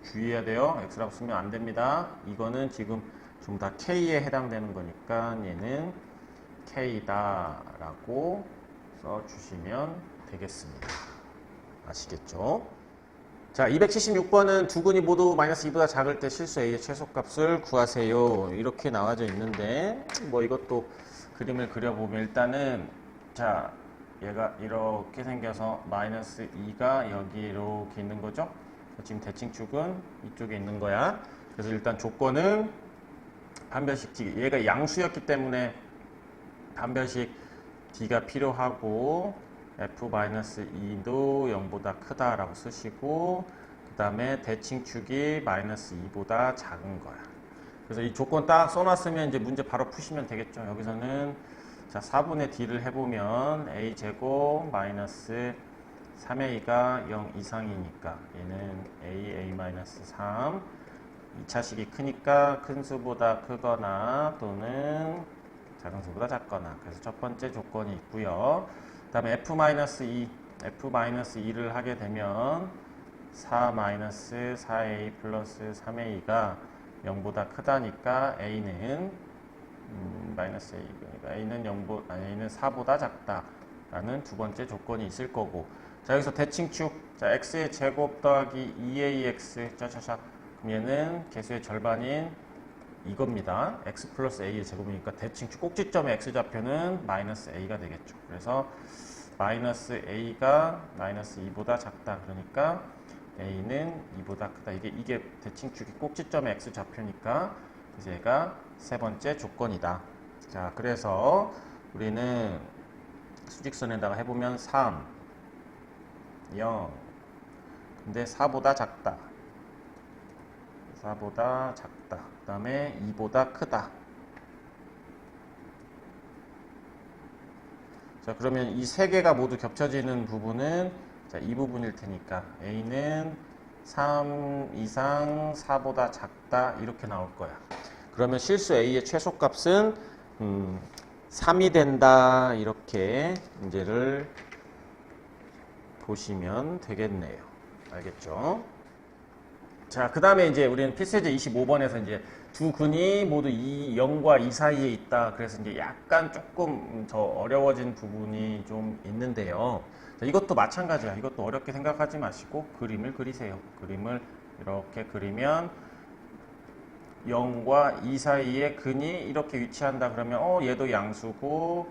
주의해야 돼요. x라고 쓰면 안 됩니다. 이거는 지금 좀 다 k에 해당되는 거니까 얘는 k다 라고 써주시면 되겠습니다. 아시겠죠? 자, 276번은 두 근이 모두 마이너스 2보다 작을 때 실수 A의 최소값을 구하세요. 이렇게 나와져 있는데 뭐 이것도 그림을 그려보면 일단은 자, 얘가 이렇게 생겨서 마이너스 2가 여기 이렇게 있는 거죠? 지금 대칭축은 이쪽에 있는 거야. 그래서 일단 조건은 반별식 D. 얘가 양수였기 때문에 반별식 D가 필요하고 F-2도 0보다 크다라고 쓰시고 그 다음에 대칭축이 마이너스 2보다 작은 거야. 그래서 이 조건 딱 써놨으면 이제 문제 바로 푸시면 되겠죠. 여기서는 자 4분의 D를 해보면 A제곱 마이너스 3A가 0 이상이니까 얘는 A 마이너스 3 2차식이 크니까 큰 수보다 크거나 또는 작은 수보다 작거나. 그래서 첫 번째 조건이 있고요. 그 다음에 F-2를 하게 되면 4-4A 플러스 3A가 0보다 크다니까 A는 마이너스 A, 그러니까 A는 4보다 작다라는 두 번째 조건이 있을 거고. 자, 여기서 대칭축. 자, X의 제곱 더하기 2AX. 짜자자. 그럼 얘는 개수의 절반인 이겁니다. x 플러스 a의 제곱이니까 대칭축 꼭지점의 x좌표는 마이너스 a가 되겠죠. 그래서 마이너스 a가 마이너스 2보다 작다. 그러니까 a는 2보다 크다. 이게 대칭축이 꼭지점의 x좌표니까 이제 얘가 세 번째 조건이다. 자, 그래서 우리는 수직선에다가 해보면 3, 0. 근데 4보다 작다. 4보다 작다. 그 다음에 2보다 크다. 자, 그러면 이 세 개가 모두 겹쳐지는 부분은 자, 이 부분일 테니까 A는 3 이상 4보다 작다. 이렇게 나올 거야. 그러면 실수 A의 최소값은 3이 된다. 이렇게 문제를 보시면 되겠네요. 알겠죠? 자, 그 다음에 이제 우리는 필수제 25번에서 이제 두 근이 모두 0과 2 사이에 있다. 그래서 이제 약간 조금 더 어려워진 부분이 좀 있는데요. 자, 이것도 마찬가지야. 이것도 어렵게 생각하지 마시고 그림을 그리세요. 그림을 이렇게 그리면 0과 2 사이에 근이 이렇게 위치한다. 그러면 얘도 양수고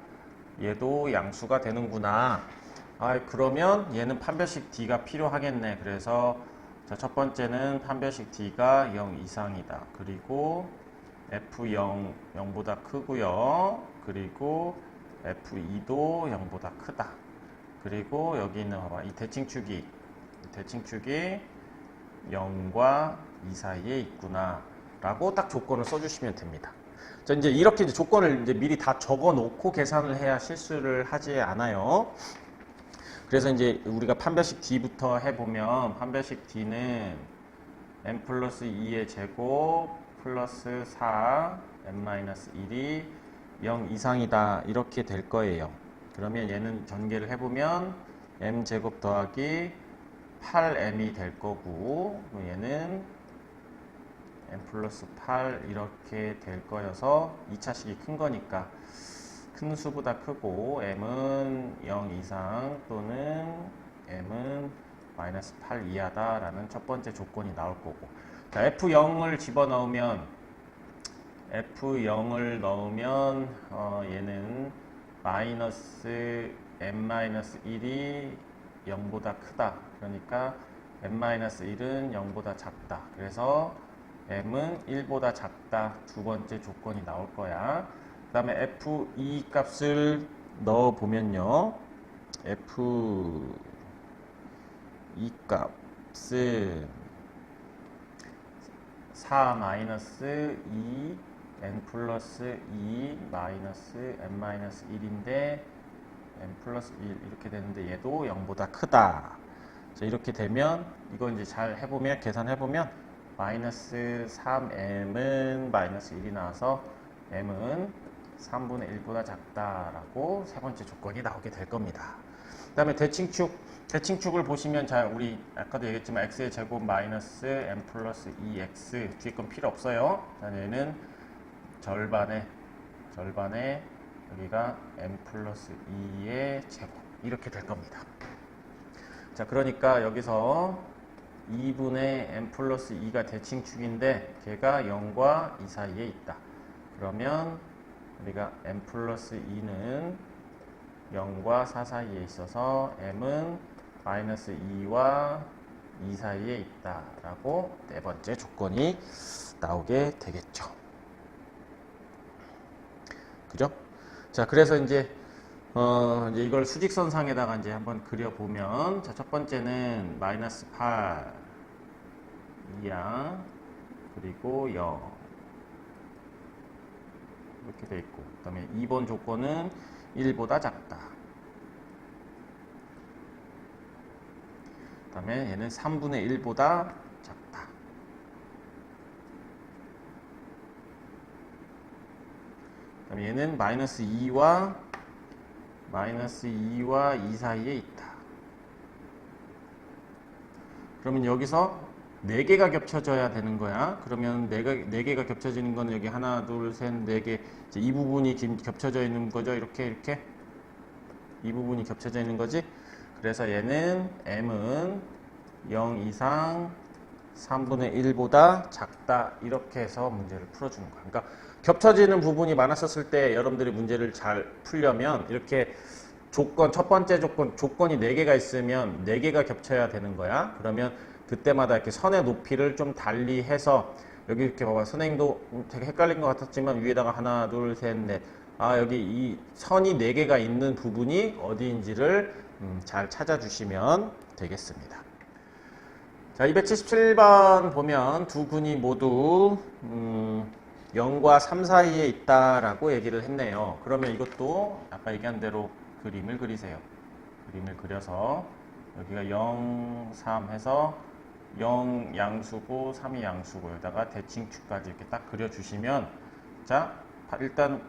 얘도 양수가 되는구나. 그러면 얘는 판별식 D가 필요하겠네. 그래서 자, 첫 번째는 판별식 D가 0 이상이다. 그리고 F0 0보다 크고요. 그리고 F2도 0보다 크다. 그리고 여기 있는 봐봐. 이 대칭축이 0과 2 사이에 있구나 라고 딱 조건을 써주시면 됩니다. 자, 이제 이렇게 이제 조건을 이제 미리 다 적어 놓고 계산을 해야 실수를 하지 않아요. 그래서 이제 우리가 판별식 D부터 해보면 판별식 D는 n 플러스 2의 제곱 플러스 4 n-1이 0 이상이다 이렇게 될 거예요. 그러면 얘는 전개를 해보면 m제곱 더하기 8m이 될 거고 얘는 m 플러스 8 이렇게 될 거여서 2차식이 큰 거니까 큰 수보다 크고 m은 0 이상 또는 m은 마이너스 8 이하다 라는 첫 번째 조건이 나올 거고, 자, F0을 집어넣으면 얘는 마이너스 n-1이 0보다 크다. 그러니까 n-1은 0보다 작다. 그래서 m은 1보다 작다. 두 번째 조건이 나올 거야. 그 다음에 F2 값을 넣어보면요. F2 값은 4 마이너스 2 n 플러스 2 마이너스 n-1인데 n 플러스 1 이렇게 되는데 얘도 0보다 크다. 자, 이렇게 되면 이거 이제 잘 해보면 계산해보면 마이너스 3m은 마이너스 1이 나와서 m은 3분의 1보다 작다라고 세 번째 조건이 나오게 될 겁니다. 그 다음에 대칭축을 보시면 자, 우리 아까도 얘기했지만 x의 제곱 마이너스 n 플러스 2x 뒤에 건 필요 없어요. 얘는 절반에 여기가 n 플러스 2의 제곱 이렇게 될 겁니다. 자, 그러니까 여기서 2분의 n 플러스 2가 대칭축인데 걔가 0과 2 사이에 있다. 그러면 우리가 n 플러스 2는 0과 4 사이에 있어서 m은 마이너스 2와 2 사이에 있다 라고 네 번째 조건이 나오게 되겠죠. 그죠? 자, 그래서 이제 이걸 수직선상에다가 이제 한번 그려보면, 자, 첫 번째는 마이너스 8 이하 그리고 0 이렇게 돼 있고, 그 다음에 2번 조건은 1보다 작다. 그 다음에 얘는 3분의 1보다 작다. 그 다음에 얘는 마이너스 2와 2 사이에 있다. 그러면 여기서 4개가 겹쳐져야 되는 거야. 그러면 4개가 겹쳐지는 거는 여기 하나, 둘, 셋, 4개. 이제 이 부분이 겹쳐져 있는 거죠. 이렇게. 이 부분이 겹쳐져 있는 거지. 그래서 얘는 m은 0 이상 3분의 1보다 작다. 이렇게 해서 문제를 풀어주는 거야. 그러니까 겹쳐지는 부분이 많았었을 때 여러분들이 문제를 잘 풀려면 이렇게 첫 번째 조건이 4개가 있으면 4개가 겹쳐야 되는 거야. 그러면 그때마다 이렇게 선의 높이를 좀 달리 해서, 여기 이렇게 봐봐. 선생님도 되게 헷갈린 것 같았지만 위에다가 하나, 둘, 셋, 넷. 여기 이 선이 4개가 있는 부분이 어디인지를 잘 찾아주시면 되겠습니다. 자, 277번 보면 두 근이 모두 0과 3 사이에 있다라고 얘기를 했네요. 그러면 이것도 아까 얘기한 대로 그림을 그리세요. 그림을 그려서 여기가 0, 3 해서 0 양수고 3이 양수고 여기다가 대칭축까지 이렇게 딱 그려주시면, 자, 일단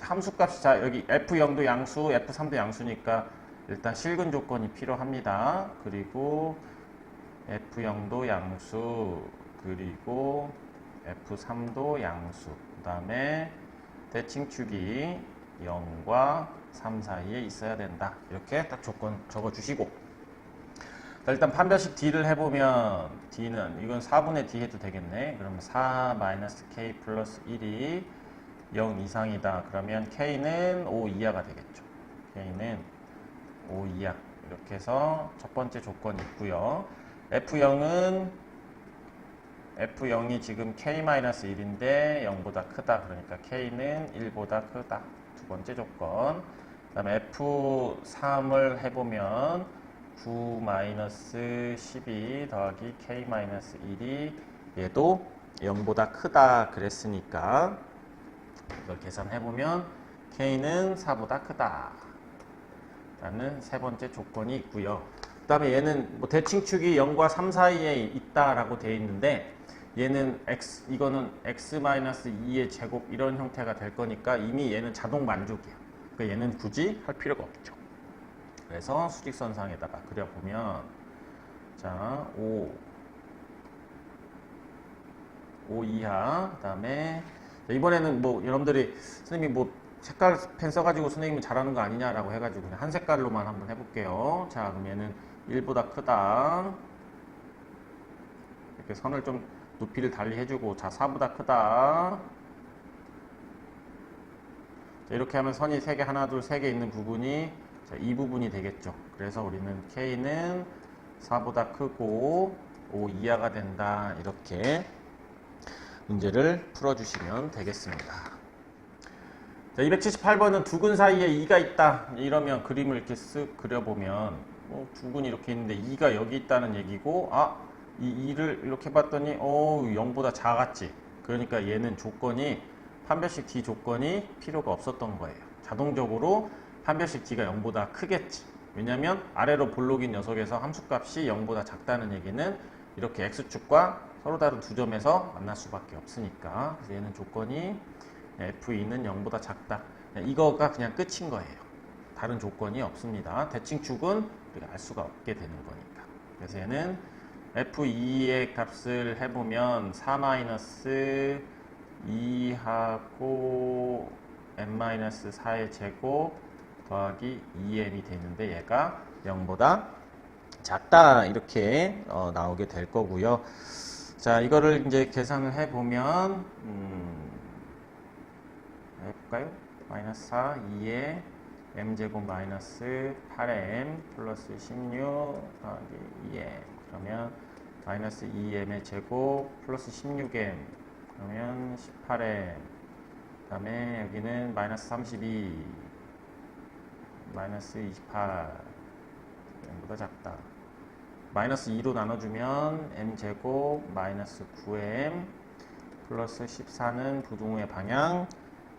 함수값이, 자, 여기 F0도 양수, F3도 양수니까 일단 실근 조건이 필요합니다. 그리고 F0도 양수, 그리고 F3도 양수, 그 다음에 대칭축이 0과 3 사이에 있어야 된다. 이렇게 딱 조건 적어주시고, 자, 일단 판별식 D를 해보면 D는 이건 4분의 D 해도 되겠네. 그러면 4-K 플러스 1이 0 이상이다. 그러면 K는 5 이하가 되겠죠. K는 5 이하. 이렇게 해서 첫 번째 조건이 있고요. F0은 F0이 지금 K-1인데 0보다 크다. 그러니까 K는 1보다 크다. 두 번째 조건. 그 다음에 F3을 해보면 9-12 더하기 K-1이 얘도 0보다 크다 그랬으니까 이걸 계산해보면 K는 4보다 크다 라는 세 번째 조건이 있고요. 그 다음에 얘는 뭐 대칭축이 0과 3 사이에 있다라고 되어 있는데 얘는 이거는 x-2의 제곱 이런 형태가 될 거니까 이미 얘는 자동 만족이야. 그러니까 얘는 굳이 할 필요가 없죠. 그래서 수직선상에다가 그려보면 자 5 이하 그 다음에 이번에는 뭐 여러분들이 선생님이 뭐 색깔 펜 써가지고 선생님이 잘하는 거 아니냐라고 해가지고 그냥 한 색깔로만 한번 해볼게요. 자 그럼 얘는 1보다 크다 이렇게 선을 좀 높이를 달리 해주고 자 4보다 크다 자, 이렇게 하면 선이 3개 하나 둘 3개 있는 부분이 자, 이 부분이 되겠죠. 그래서 우리는 K는 4보다 크고 5 이하가 된다 이렇게 문제를 풀어주시면 되겠습니다. 자, 278번은 두근 사이에 2가 있다 이러면 그림을 이렇게 쓱 그려보면 두근이 이렇게 있는데 2가 여기 있다는 얘기고 이 2를 이렇게 봤더니 0보다 작았지. 그러니까 얘는 조건이 판별식 D 조건이 필요가 없었던 거예요. 자동적으로 판별식 D가 0보다 크겠지. 왜냐면 아래로 볼록인 녀석에서 함수값이 0보다 작다는 얘기는 이렇게 X축과 서로 다른 두 점에서 만날 수밖에 없으니까. 그래서 얘는 조건이 F2는 0보다 작다. 이거가 그냥 끝인 거예요. 다른 조건이 없습니다. 대칭축은 우리가 알 수가 없게 되는 거니까. 그래서 얘는 F2의 값을 해보면 4-2하고 n-4의 제곱 더하기 2m이 되는데 얘가 0보다 작다 이렇게 나오게 될 거고요. 자 이거를 이제 계산을 해보면 해볼까요? 마이너스 4, 2에 m제곱 마이너스 8m 플러스 16 더하기 2m 그러면 마이너스 2m의 제곱 플러스 16m 그러면 18m 그 다음에 여기는 마이너스 32 마이너스 28 m보다 작다. 마이너스 2로 나눠주면 m제곱 마이너스 9m 플러스 14는 부등호의 방향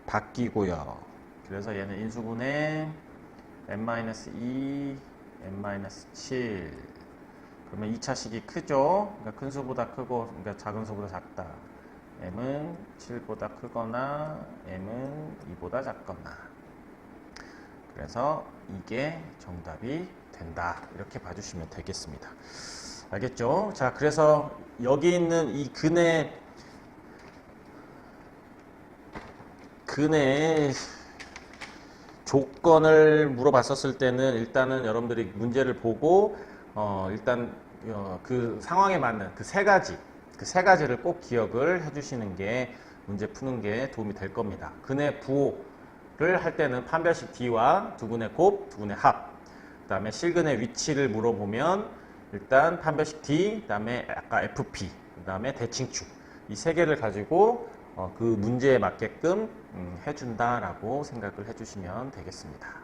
바뀌고요. 그래서 얘는 인수분해 n-2, n-7 그러면 2차식이 크죠? 그러니까 큰 수보다 크고 그러니까 작은 수보다 작다. m은 7보다 크거나 m은 2보다 작거나 그래서 이게 정답이 된다. 이렇게 봐주시면 되겠습니다. 알겠죠? 자, 그래서 여기 있는 이 근의 조건을 물어봤었을 때는 일단은 여러분들이 문제를 보고 일단 그 상황에 맞는 그 세 가지를 꼭 기억을 해주시는 게 문제 푸는 게 도움이 될 겁니다. 근의 부호를 할 때는 판별식 D와 두근의 곱, 두근의 합, 그 다음에 실근의 위치를 물어보면 일단 판별식 D, 그 다음에 아까 FP, 그 다음에 대칭축 이 세 개를 가지고 그 문제에 맞게끔 해준다라고 생각을 해주시면 되겠습니다.